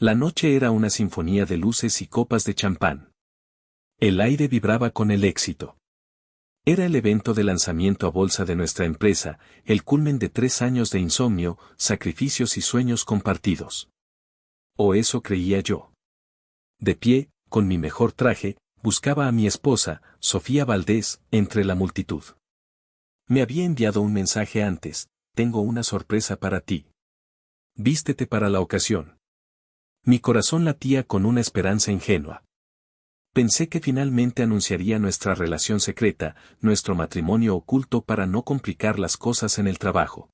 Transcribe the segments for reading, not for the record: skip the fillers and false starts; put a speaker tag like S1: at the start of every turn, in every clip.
S1: La noche era una sinfonía de luces y copas de champán. El aire vibraba con el éxito. Era el evento de lanzamiento a bolsa de nuestra empresa, el culmen de 3 años de insomnio, sacrificios y sueños compartidos. O eso creía yo. De pie, con mi mejor traje, buscaba a mi esposa, Sofía Valdés, entre la multitud. Me había enviado un mensaje antes: tengo una sorpresa para ti. Vístete para la ocasión. Mi corazón latía con una esperanza ingenua. Pensé que finalmente anunciaría nuestra relación secreta, nuestro matrimonio oculto para no complicar las cosas en el trabajo.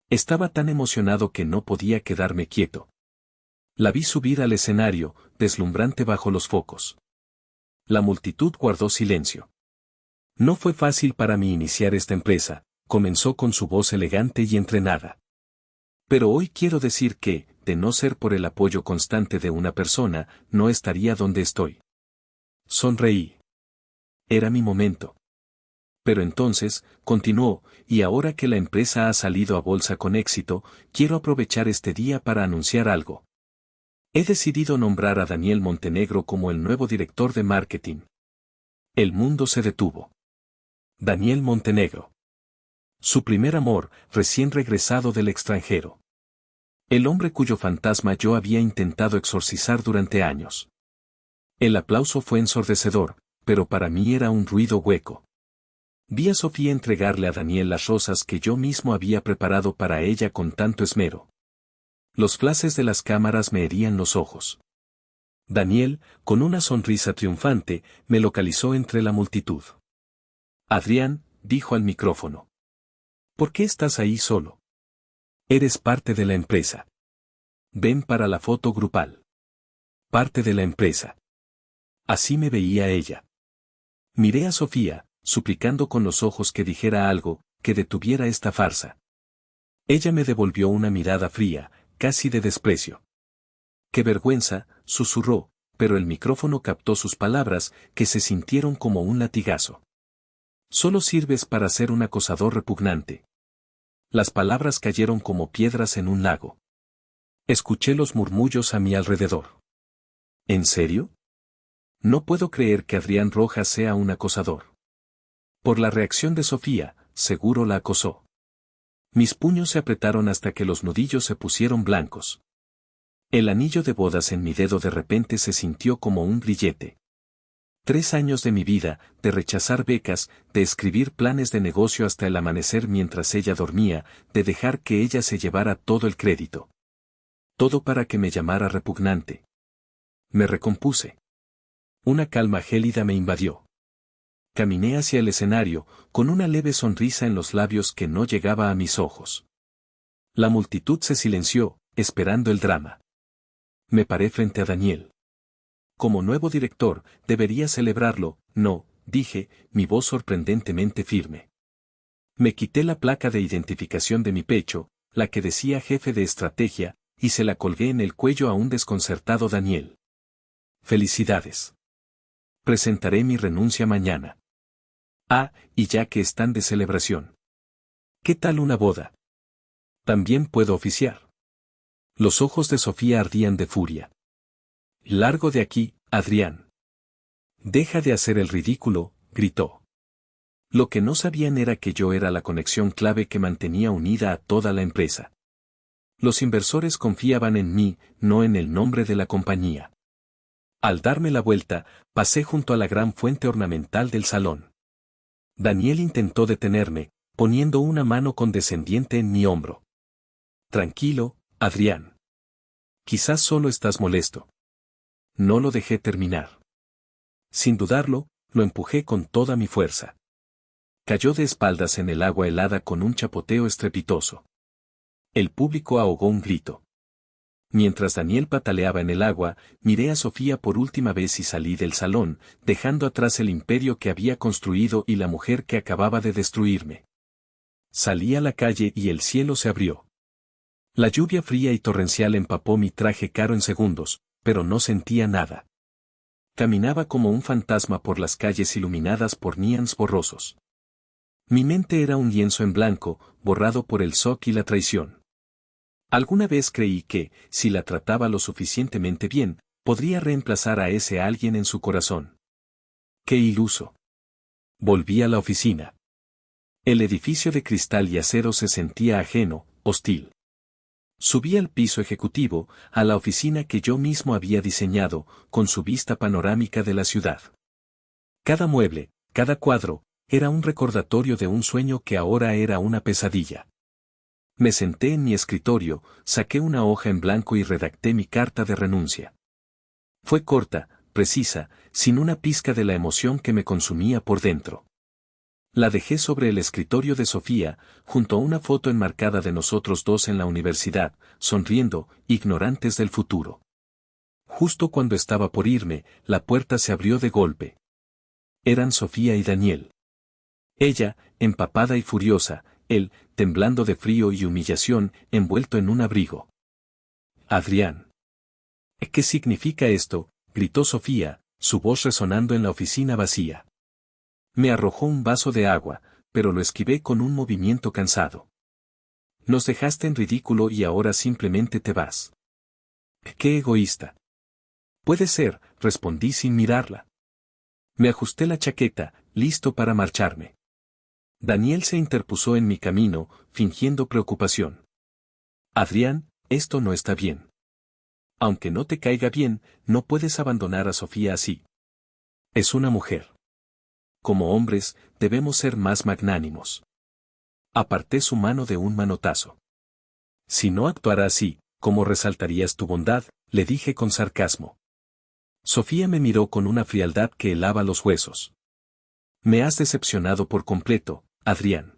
S1: Estaba tan emocionado que no podía quedarme quieto. La vi subir al escenario, deslumbrante bajo los focos. La multitud guardó silencio. No fue fácil para mí iniciar esta empresa, comenzó con su voz elegante y entrenada. Pero hoy quiero decir que, de no ser por el apoyo constante de una persona, no estaría donde estoy. Sonreí. Era mi momento. Pero entonces, continuó, y ahora que la empresa ha salido a bolsa con éxito, quiero aprovechar este día para anunciar algo. He decidido nombrar a Daniel Montenegro como el nuevo director de marketing. El mundo se detuvo. Daniel Montenegro. Su primer amor, recién regresado del extranjero. El hombre cuyo fantasma yo había intentado exorcizar durante años. El aplauso fue ensordecedor, pero para mí era un ruido hueco. Vi a Sofía entregarle a Daniel las rosas que yo mismo había preparado para ella con tanto esmero. Los flashes de las cámaras me herían los ojos. Daniel, con una sonrisa triunfante, me localizó entre la multitud. Adrián, dijo al micrófono. ¿Por qué estás ahí solo? Eres parte de la empresa. Ven para la foto grupal. Parte de la empresa. Así me veía ella. Miré a Sofía, suplicando con los ojos que dijera algo, que detuviera esta farsa. Ella me devolvió una mirada fría, casi de desprecio. ¡Qué vergüenza!, susurró, pero el micrófono captó sus palabras, que se sintieron como un latigazo. Solo sirves para ser un acosador repugnante. Las palabras cayeron como piedras en un lago. Escuché los murmullos a mi alrededor. ¿En serio? No puedo creer que Adrián Rojas sea un acosador. Por la reacción de Sofía, seguro la acosó. Mis puños se apretaron hasta que los nudillos se pusieron blancos. El anillo de bodas en mi dedo de repente se sintió como un grillete. 3 años de mi vida, de rechazar becas, de escribir planes de negocio hasta el amanecer mientras ella dormía, de dejar que ella se llevara todo el crédito. Todo para que me llamara repugnante. Me recompuse. Una calma gélida me invadió. Caminé hacia el escenario, con una leve sonrisa en los labios que no llegaba a mis ojos. La multitud se silenció, esperando el drama. Me paré frente a Daniel. Como nuevo director, debería celebrarlo, no, dije, mi voz sorprendentemente firme. Me quité la placa de identificación de mi pecho, la que decía jefe de estrategia, y se la colgué en el cuello a un desconcertado Daniel. Felicidades. Presentaré mi renuncia mañana. Ah, y ya que están de celebración. ¿Qué tal una boda? También puedo oficiar. Los ojos de Sofía ardían de furia. Largo de aquí, Adrián. Deja de hacer el ridículo, gritó. Lo que no sabían era que yo era la conexión clave que mantenía unida a toda la empresa. Los inversores confiaban en mí, no en el nombre de la compañía. Al darme la vuelta, pasé junto a la gran fuente ornamental del salón. Daniel intentó detenerme, poniendo una mano condescendiente en mi hombro. Tranquilo, Adrián. Quizás solo estás molesto. No lo dejé terminar. Sin dudarlo, lo empujé con toda mi fuerza. Cayó de espaldas en el agua helada con un chapoteo estrepitoso. El público ahogó un grito. Mientras Daniel pataleaba en el agua, miré a Sofía por última vez y salí del salón, dejando atrás el imperio que había construido y la mujer que acababa de destruirme. Salí a la calle y el cielo se abrió. La lluvia fría y torrencial empapó mi traje caro en segundos, pero no sentía nada. Caminaba como un fantasma por las calles iluminadas por neons borrosos. Mi mente era un lienzo en blanco, borrado por el shock y la traición. Alguna vez creí que, si la trataba lo suficientemente bien, podría reemplazar a ese alguien en su corazón. ¡Qué iluso! Volví a la oficina. El edificio de cristal y acero se sentía ajeno, hostil. Subí al piso ejecutivo, a la oficina que yo mismo había diseñado, con su vista panorámica de la ciudad. Cada mueble, cada cuadro, era un recordatorio de un sueño que ahora era una pesadilla. Me senté en mi escritorio, saqué una hoja en blanco y redacté mi carta de renuncia. Fue corta, precisa, sin una pizca de la emoción que me consumía por dentro. La dejé sobre el escritorio de Sofía, junto a una foto enmarcada de nosotros dos en la universidad, sonriendo, ignorantes del futuro. Justo cuando estaba por irme, la puerta se abrió de golpe. Eran Sofía y Daniel. Ella, empapada y furiosa, él, temblando de frío y humillación, envuelto en un abrigo. Adrián. ¿Qué significa esto?, gritó Sofía, su voz resonando en la oficina vacía. Me arrojó un vaso de agua, pero lo esquivé con un movimiento cansado. Nos dejaste en ridículo y ahora simplemente te vas. ¡Qué egoísta! Puede ser, respondí sin mirarla. Me ajusté la chaqueta, listo para marcharme. Daniel se interpuso en mi camino, fingiendo preocupación. Adrián, esto no está bien. Aunque no te caiga bien, no puedes abandonar a Sofía así. Es una mujer. Como hombres, debemos ser más magnánimos. Aparté su mano de un manotazo. Si no actuara así, ¿cómo resaltarías tu bondad?, le dije con sarcasmo. Sofía me miró con una frialdad que helaba los huesos. Me has decepcionado por completo, Adrián.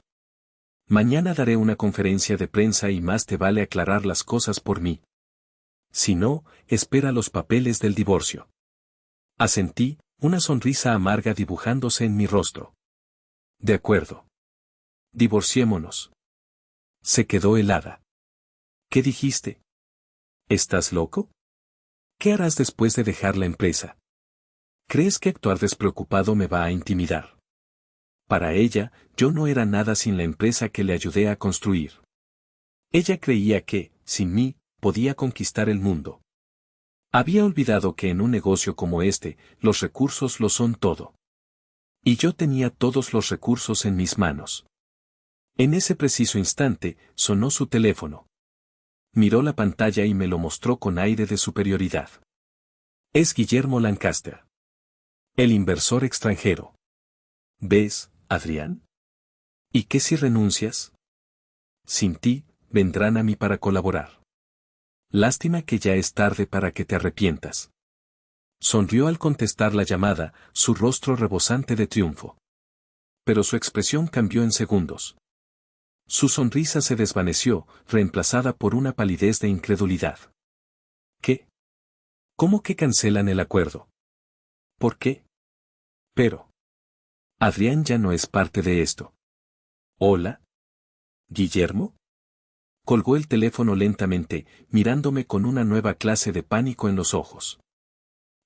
S1: Mañana daré una conferencia de prensa y más te vale aclarar las cosas por mí. Si no, espera los papeles del divorcio. Asentí, una sonrisa amarga dibujándose en mi rostro. De acuerdo. Divorciémonos. Se quedó helada. ¿Qué dijiste? ¿Estás loco? ¿Qué harás después de dejar la empresa? ¿Crees que actuar despreocupado me va a intimidar? Para ella, yo no era nada sin la empresa que le ayudé a construir. Ella creía que, sin mí, podía conquistar el mundo. Había olvidado que en un negocio como este, los recursos lo son todo. Y yo tenía todos los recursos en mis manos. En ese preciso instante, sonó su teléfono. Miró la pantalla y me lo mostró con aire de superioridad. Es Guillermo Lancaster. El inversor extranjero. ¿Ves, Adrián? ¿Y qué si renuncias? Sin ti, vendrán a mí para colaborar. Lástima que ya es tarde para que te arrepientas. Sonrió al contestar la llamada, su rostro rebosante de triunfo. Pero su expresión cambió en segundos. Su sonrisa se desvaneció, reemplazada por una palidez de incredulidad. ¿Qué? ¿Cómo que cancelan el acuerdo? ¿Por qué? Pero. Adrián ya no es parte de esto. ¿Hola? ¿Guillermo? Colgó el teléfono lentamente, mirándome con una nueva clase de pánico en los ojos.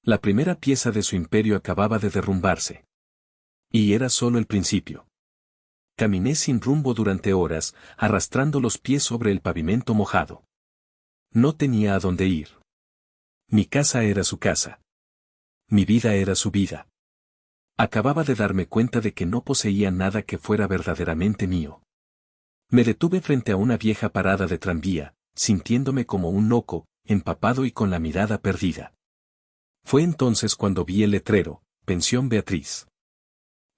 S1: La primera pieza de su imperio acababa de derrumbarse. Y era solo el principio. Caminé sin rumbo durante horas, arrastrando los pies sobre el pavimento mojado. No tenía a dónde ir. Mi casa era su casa. Mi vida era su vida. Acababa de darme cuenta de que no poseía nada que fuera verdaderamente mío. Me detuve frente a una vieja parada de tranvía, sintiéndome como un loco, empapado y con la mirada perdida. Fue entonces cuando vi el letrero, Pensión Beatriz.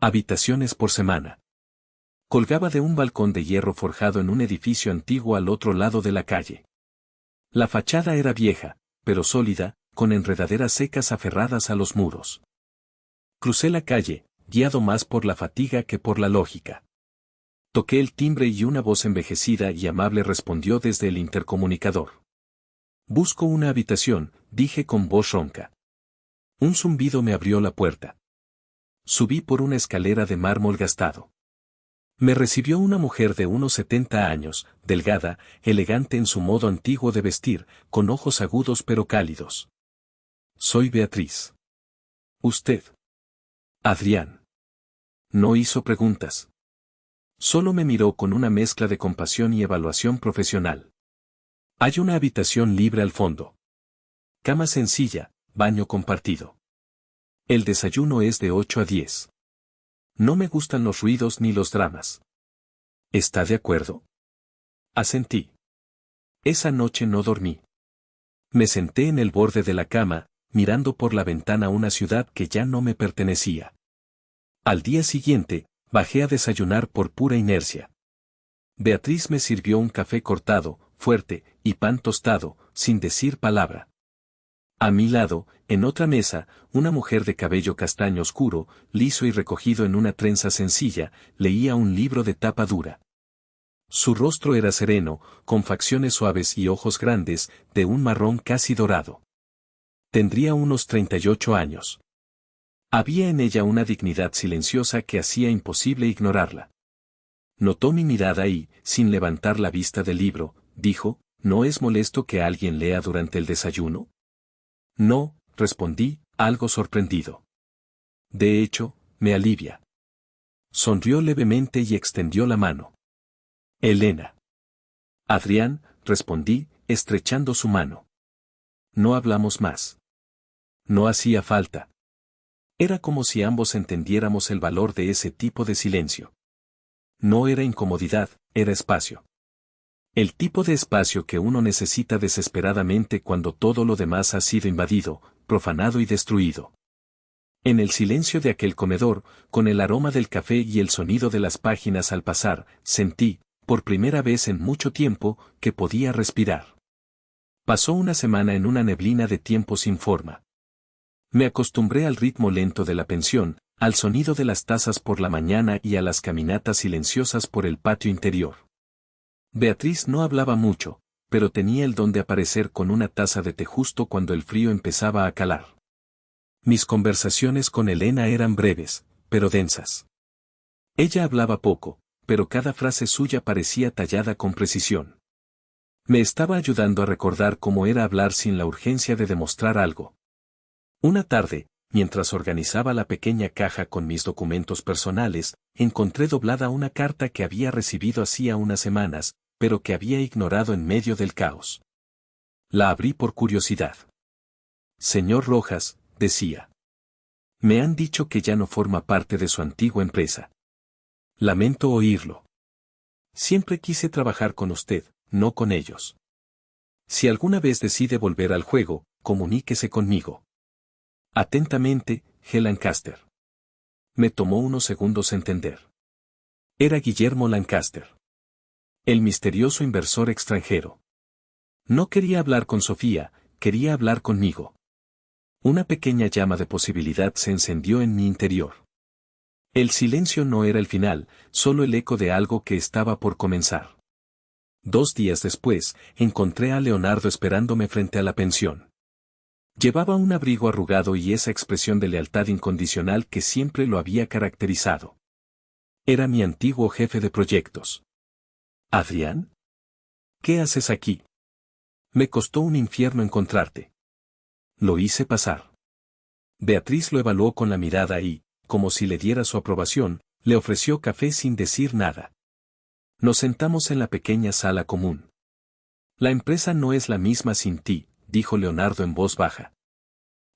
S1: Habitaciones por semana. Colgaba de un balcón de hierro forjado en un edificio antiguo al otro lado de la calle. La fachada era vieja, pero sólida, con enredaderas secas aferradas a los muros. Crucé la calle, guiado más por la fatiga que por la lógica. Toqué el timbre y una voz envejecida y amable respondió desde el intercomunicador. Busco una habitación, dije con voz ronca. Un zumbido me abrió la puerta. Subí por una escalera de mármol gastado. Me recibió una mujer de unos 70 años, delgada, elegante en su modo antiguo de vestir, con ojos agudos pero cálidos. Soy Beatriz. ¿Usted? Adrián. No hizo preguntas. Solo me miró con una mezcla de compasión y evaluación profesional. Hay una habitación libre al fondo. Cama sencilla, baño compartido. El desayuno es de 8 a 10. No me gustan los ruidos ni los dramas. ¿Está de acuerdo? Asentí. Esa noche no dormí. Me senté en el borde de la cama, mirando por la ventana una ciudad que ya no me pertenecía. Al día siguiente, bajé a desayunar por pura inercia. Beatriz me sirvió un café cortado, fuerte, y pan tostado, sin decir palabra. A mi lado, en otra mesa, una mujer de cabello castaño oscuro, liso y recogido en una trenza sencilla, leía un libro de tapa dura. Su rostro era sereno, con facciones suaves y ojos grandes, de un marrón casi dorado. Tendría unos 38 años. Había en ella una dignidad silenciosa que hacía imposible ignorarla. Notó mi mirada y, sin levantar la vista del libro, dijo, ¿no es molesto que alguien lea durante el desayuno? No, respondí, algo sorprendido. De hecho, me alivia. Sonrió levemente y extendió la mano. Elena. Adrián, respondí, estrechando su mano. No hablamos más. No hacía falta. Era como si ambos entendiéramos el valor de ese tipo de silencio. No era incomodidad, era espacio. El tipo de espacio que uno necesita desesperadamente cuando todo lo demás ha sido invadido, profanado y destruido. En el silencio de aquel comedor, con el aroma del café y el sonido de las páginas al pasar, sentí, por primera vez en mucho tiempo, que podía respirar. Pasó una semana en una neblina de tiempo sin forma. Me acostumbré al ritmo lento de la pensión, al sonido de las tazas por la mañana y a las caminatas silenciosas por el patio interior. Beatriz no hablaba mucho, pero tenía el don de aparecer con una taza de té justo cuando el frío empezaba a calar. Mis conversaciones con Elena eran breves, pero densas. Ella hablaba poco, pero cada frase suya parecía tallada con precisión. Me estaba ayudando a recordar cómo era hablar sin la urgencia de demostrar algo. Una tarde, mientras organizaba la pequeña caja con mis documentos personales, encontré doblada una carta que había recibido hacía unas semanas, pero que había ignorado en medio del caos. La abrí por curiosidad. Señor Rojas, decía. Me han dicho que ya no forma parte de su antigua empresa. Lamento oírlo. Siempre quise trabajar con usted, no con ellos. Si alguna vez decide volver al juego, comuníquese conmigo. Atentamente, G. Lancaster. Me tomó unos segundos entender. Era Guillermo Lancaster. El misterioso inversor extranjero. No quería hablar con Sofía, quería hablar conmigo. Una pequeña llama de posibilidad se encendió en mi interior. El silencio no era el final, solo el eco de algo que estaba por comenzar. 2 días después, encontré a Leonardo esperándome frente a la pensión. Llevaba un abrigo arrugado y esa expresión de lealtad incondicional que siempre lo había caracterizado. Era mi antiguo jefe de proyectos. ¿Adrián? ¿Qué haces aquí? Me costó un infierno encontrarte. Lo hice pasar. Beatriz lo evaluó con la mirada y, como si le diera su aprobación, le ofreció café sin decir nada. Nos sentamos en la pequeña sala común. La empresa no es la misma sin ti, dijo Leonardo en voz baja.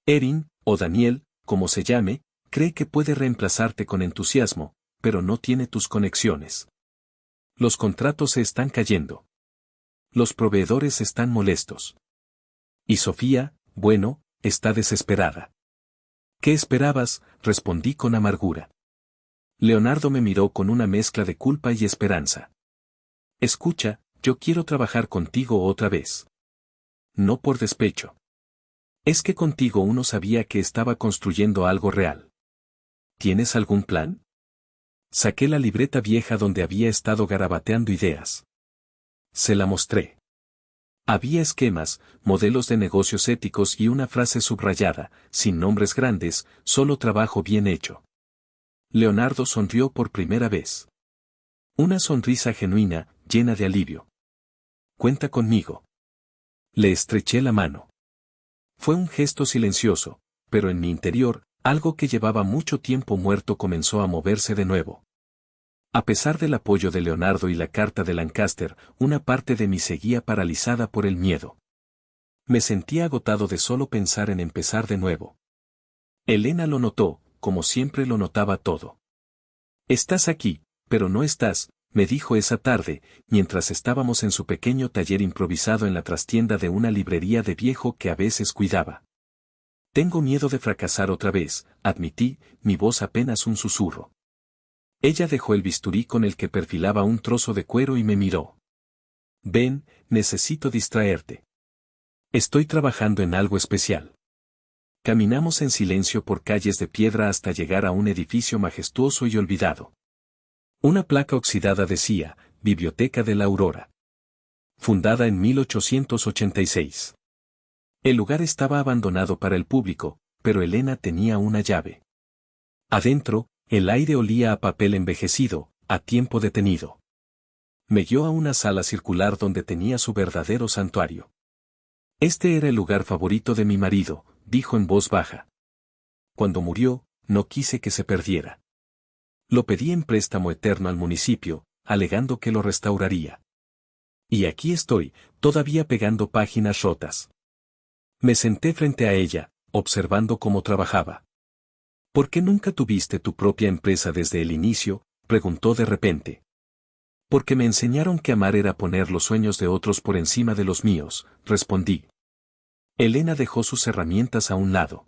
S1: Erin, o Daniel, como se llame, cree que puede reemplazarte con entusiasmo, pero no tiene tus conexiones. Los contratos se están cayendo. Los proveedores están molestos. Y Sofía, bueno, está desesperada. ¿Qué esperabas?, respondí con amargura. Leonardo me miró con una mezcla de culpa y esperanza. Escucha, yo quiero trabajar contigo otra vez. No por despecho. Es que contigo uno sabía que estaba construyendo algo real. ¿Tienes algún plan? Saqué la libreta vieja donde había estado garabateando ideas. Se la mostré. Había esquemas, modelos de negocios éticos y una frase subrayada, sin nombres grandes, solo trabajo bien hecho. Leonardo sonrió por primera vez. Una sonrisa genuina, llena de alivio. Cuenta conmigo. Le estreché la mano. Fue un gesto silencioso, pero en mi interior, algo que llevaba mucho tiempo muerto comenzó a moverse de nuevo. A pesar del apoyo de Leonardo y la carta de Lancaster, una parte de mí seguía paralizada por el miedo. Me sentía agotado de solo pensar en empezar de nuevo. Elena lo notó, como siempre lo notaba todo. «Estás aquí, pero no estás», me dijo esa tarde, mientras estábamos en su pequeño taller improvisado en la trastienda de una librería de viejo que a veces cuidaba. «Tengo miedo de fracasar otra vez», admití, mi voz apenas un susurro. Ella dejó el bisturí con el que perfilaba un trozo de cuero y me miró. «Ven, necesito distraerte. Estoy trabajando en algo especial». Caminamos en silencio por calles de piedra hasta llegar a un edificio majestuoso y olvidado. Una placa oxidada decía, Biblioteca de la Aurora. Fundada en 1886. El lugar estaba abandonado para el público, pero Elena tenía una llave. Adentro, el aire olía a papel envejecido, a tiempo detenido. Me guió a una sala circular donde tenía su verdadero santuario. «Este era el lugar favorito de mi marido», dijo en voz baja. «Cuando murió, no quise que se perdiera. Lo pedí en préstamo eterno al municipio, alegando que lo restauraría. Y aquí estoy, todavía pegando páginas rotas». Me senté frente a ella, observando cómo trabajaba. «¿Por qué nunca tuviste tu propia empresa desde el inicio?», preguntó de repente. «Porque me enseñaron que amar era poner los sueños de otros por encima de los míos», respondí. Elena dejó sus herramientas a un lado.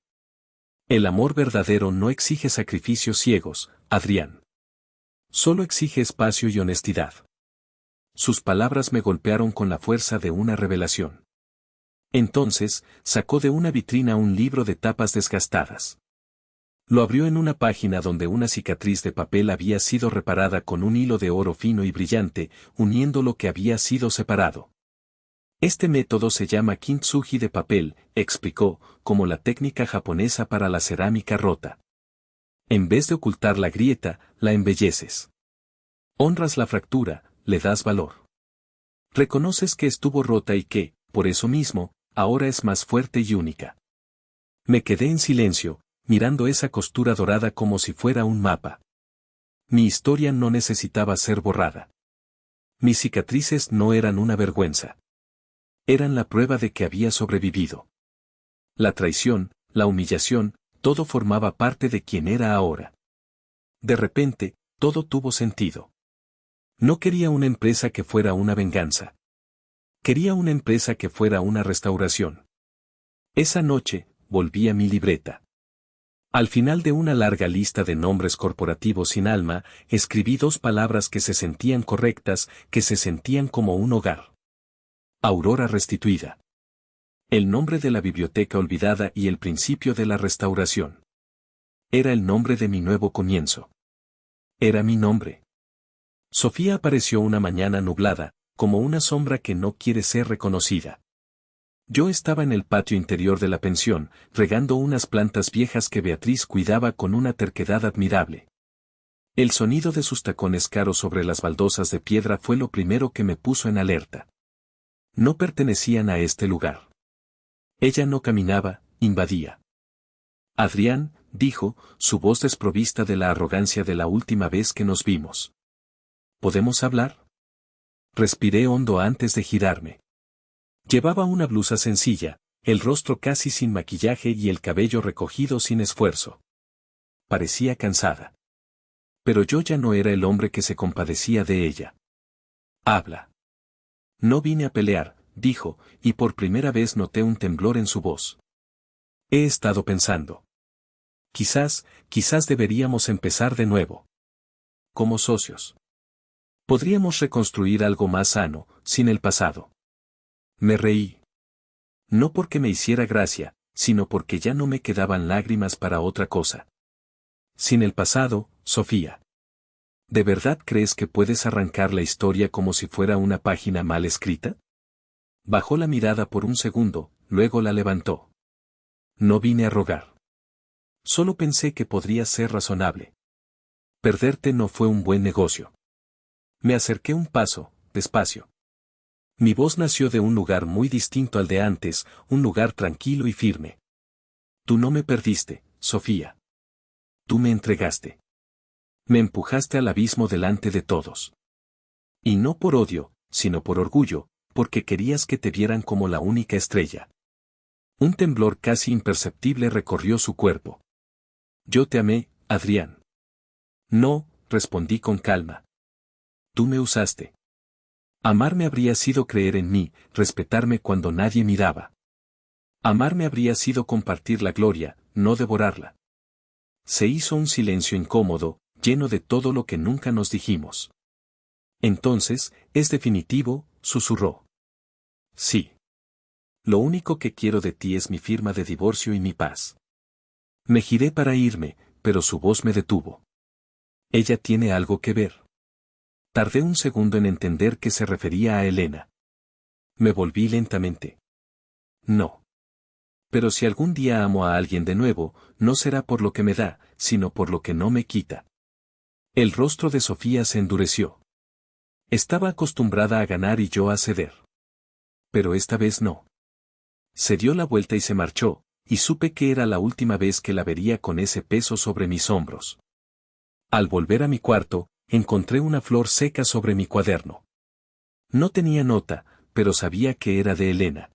S1: «El amor verdadero no exige sacrificios ciegos, Adrián. Solo exige espacio y honestidad». Sus palabras me golpearon con la fuerza de una revelación. Entonces, sacó de una vitrina un libro de tapas desgastadas. Lo abrió en una página donde una cicatriz de papel había sido reparada con un hilo de oro fino y brillante, uniendo lo que había sido separado. «Este método se llama kintsugi de papel», explicó, como la técnica japonesa para la cerámica rota. «En vez de ocultar la grieta, la embelleces. Honras la fractura, le das valor. Reconoces que estuvo rota y que, por eso mismo, ahora es más fuerte y única». Me quedé en silencio, mirando esa costura dorada como si fuera un mapa. Mi historia no necesitaba ser borrada. Mis cicatrices no eran una vergüenza. Eran la prueba de que había sobrevivido. La traición, la humillación, todo formaba parte de quien era ahora. De repente, todo tuvo sentido. No quería una empresa que fuera una venganza. Quería una empresa que fuera una restauración. Esa noche, volví a mi libreta. Al final de una larga lista de nombres corporativos sin alma, escribí 2 palabras que se sentían correctas, que se sentían como un hogar. Aurora restituida. El nombre de la biblioteca olvidada y el principio de la restauración. Era el nombre de mi nuevo comienzo. Era mi nombre. Sofía apareció una mañana nublada, como una sombra que no quiere ser reconocida. Yo estaba en el patio interior de la pensión, regando unas plantas viejas que Beatriz cuidaba con una terquedad admirable. El sonido de sus tacones caros sobre las baldosas de piedra fue lo primero que me puso en alerta. No pertenecían a este lugar. Ella no caminaba, invadía. «Adrián», dijo, su voz desprovista de la arrogancia de la última vez que nos vimos. «¿Podemos hablar?». Respiré hondo antes de girarme. Llevaba una blusa sencilla, el rostro casi sin maquillaje y el cabello recogido sin esfuerzo. Parecía cansada. Pero yo ya no era el hombre que se compadecía de ella. «Habla». «No vine a pelear», dijo, y por primera vez noté un temblor en su voz. «He estado pensando. Quizás deberíamos empezar de nuevo. Como socios. Podríamos reconstruir algo más sano, sin el pasado». Me reí. No porque me hiciera gracia, sino porque ya no me quedaban lágrimas para otra cosa. «Sin el pasado, Sofía. ¿De verdad crees que puedes arrancar la historia como si fuera una página mal escrita?». Bajó la mirada por un segundo, luego la levantó. «No vine a rogar. Solo pensé que podría ser razonable. Perderte no fue un buen negocio». Me acerqué un paso, despacio. Mi voz nació de un lugar muy distinto al de antes, un lugar tranquilo y firme. «Tú no me perdiste, Sofía. Tú me entregaste». Me empujaste al abismo delante de todos. Y no por odio, sino por orgullo, porque querías que te vieran como la única estrella. Un temblor casi imperceptible recorrió su cuerpo. Yo te amé, Adrián. No, respondí con calma. Tú me usaste. Amarme habría sido creer en mí, respetarme cuando nadie miraba. Amarme habría sido compartir la gloria, no devorarla. Se hizo un silencio incómodo, lleno de todo lo que nunca nos dijimos. Entonces, es definitivo, susurró. Sí. Lo único que quiero de ti es mi firma de divorcio y mi paz. Me giré para irme, pero su voz me detuvo. Ella tiene algo que ver. Tardé un segundo en entender que se refería a Elena. Me volví lentamente. No. Pero si algún día amo a alguien de nuevo, no será por lo que me da, sino por lo que no me quita. El rostro de Sofía se endureció. Estaba acostumbrada a ganar y yo a ceder. Pero esta vez no. Se dio la vuelta y se marchó, y supe que era la última vez que la vería con ese peso sobre mis hombros. Al volver a mi cuarto, encontré una flor seca sobre mi cuaderno. No tenía nota, pero sabía que era de Elena.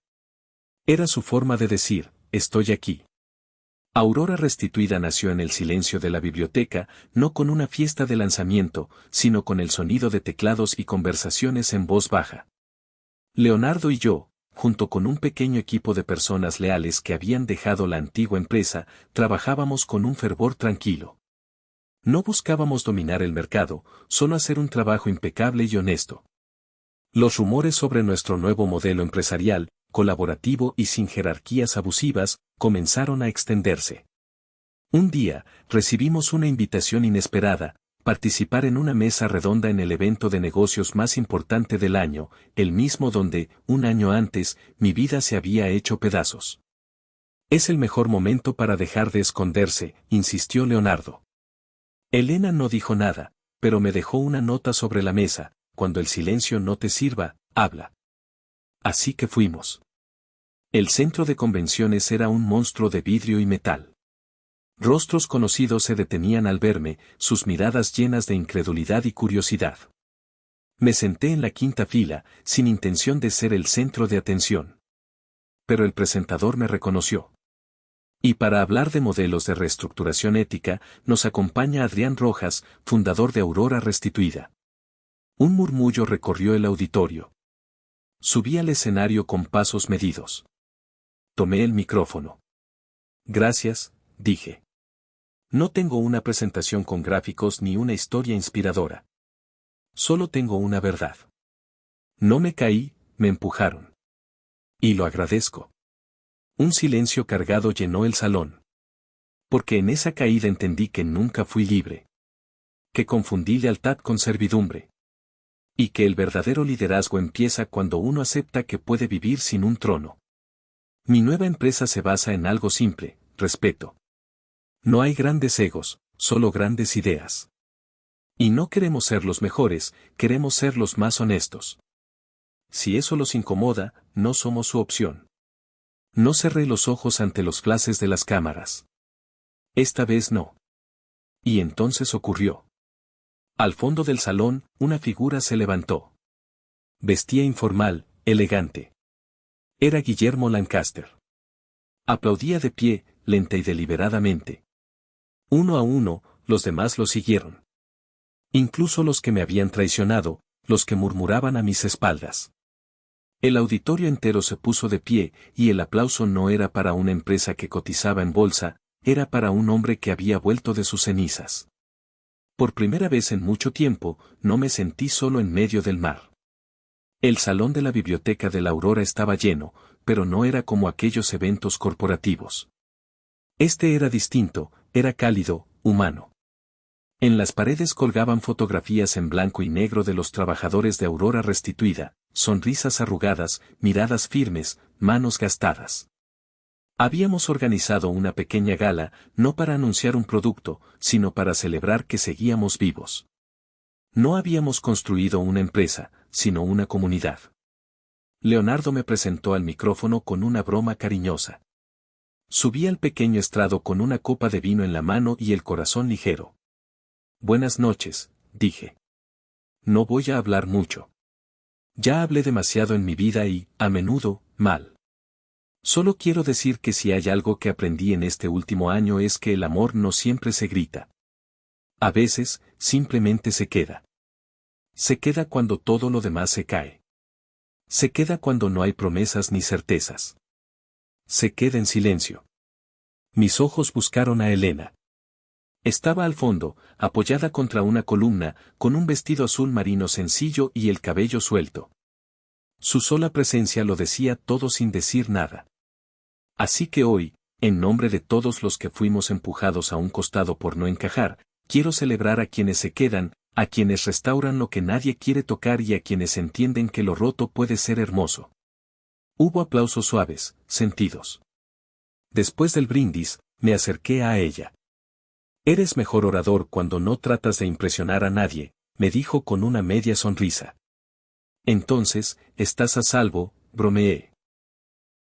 S1: Era su forma de decir, estoy aquí. Aurora Restituida nació en el silencio de la biblioteca, no con una fiesta de lanzamiento, sino con el sonido de teclados y conversaciones en voz baja. Leonardo y yo, junto con un pequeño equipo de personas leales que habían dejado la antigua empresa, trabajábamos con un fervor tranquilo. No buscábamos dominar el mercado, solo hacer un trabajo impecable y honesto. Los rumores sobre nuestro nuevo modelo empresarial, colaborativo y sin jerarquías abusivas, comenzaron a extenderse. Un día, recibimos una invitación inesperada, participar en una mesa redonda en el evento de negocios más importante del año, el mismo donde, un año antes, mi vida se había hecho pedazos. Es el mejor momento para dejar de esconderse, insistió Leonardo. Elena no dijo nada, pero me dejó una nota sobre la mesa, cuando el silencio no te sirva, habla. Así que fuimos. El centro de convenciones era un monstruo de vidrio y metal. Rostros conocidos se detenían al verme, sus miradas llenas de incredulidad y curiosidad. Me senté en la quinta fila, sin intención de ser el centro de atención. Pero el presentador me reconoció. Y para hablar de modelos de reestructuración ética, nos acompaña Adrián Rojas, fundador de Aurora Restituida. Un murmullo recorrió el auditorio. Subí al escenario con pasos medidos. Tomé el micrófono. Gracias, dije. No tengo una presentación con gráficos ni una historia inspiradora. Solo tengo una verdad. No me caí, me empujaron. Y lo agradezco. Un silencio cargado llenó el salón. Porque en esa caída entendí que nunca fui libre. Que confundí lealtad con servidumbre. Y que el verdadero liderazgo empieza cuando uno acepta que puede vivir sin un trono. Mi nueva empresa se basa en algo simple, respeto. No hay grandes egos, solo grandes ideas. Y no queremos ser los mejores, queremos ser los más honestos. Si eso los incomoda, no somos su opción. No cerré los ojos ante los flashes de las cámaras. Esta vez no. Y entonces ocurrió. Al fondo del salón, una figura se levantó. Vestía informal, elegante. Era Guillermo Lancaster. Aplaudía de pie, lenta y deliberadamente. Uno a uno, los demás lo siguieron. Incluso los que me habían traicionado, los que murmuraban a mis espaldas. El auditorio entero se puso de pie, y el aplauso no era para una empresa que cotizaba en bolsa, era para un hombre que había vuelto de sus cenizas. Por primera vez en mucho tiempo, no me sentí solo en medio del mar. El salón de la biblioteca de la Aurora estaba lleno, pero no era como aquellos eventos corporativos. Este era distinto, era cálido, humano. En las paredes colgaban fotografías en blanco y negro de los trabajadores de Aurora Restituida, sonrisas arrugadas, miradas firmes, manos gastadas. Habíamos organizado una pequeña gala, no para anunciar un producto, sino para celebrar que seguíamos vivos. No habíamos construido una empresa, sino una comunidad. Leonardo me presentó al micrófono con una broma cariñosa. Subí al pequeño estrado con una copa de vino en la mano y el corazón ligero. Buenas noches, dije. No voy a hablar mucho. Ya hablé demasiado en mi vida y, a menudo, mal. Solo quiero decir que si hay algo que aprendí en este último año es que el amor no siempre se grita. A veces, simplemente se queda. Se queda cuando todo lo demás se cae. Se queda cuando no hay promesas ni certezas. Se queda en silencio. Mis ojos buscaron a Elena. Estaba al fondo, apoyada contra una columna, con un vestido azul marino sencillo y el cabello suelto. Su sola presencia lo decía todo sin decir nada. Así que hoy, en nombre de todos los que fuimos empujados a un costado por no encajar, quiero celebrar a quienes se quedan, a quienes restauran lo que nadie quiere tocar y a quienes entienden que lo roto puede ser hermoso. Hubo aplausos suaves, sentidos. Después del brindis, me acerqué a ella. Eres mejor orador cuando no tratas de impresionar a nadie, me dijo con una media sonrisa. Entonces, estás a salvo, bromeé.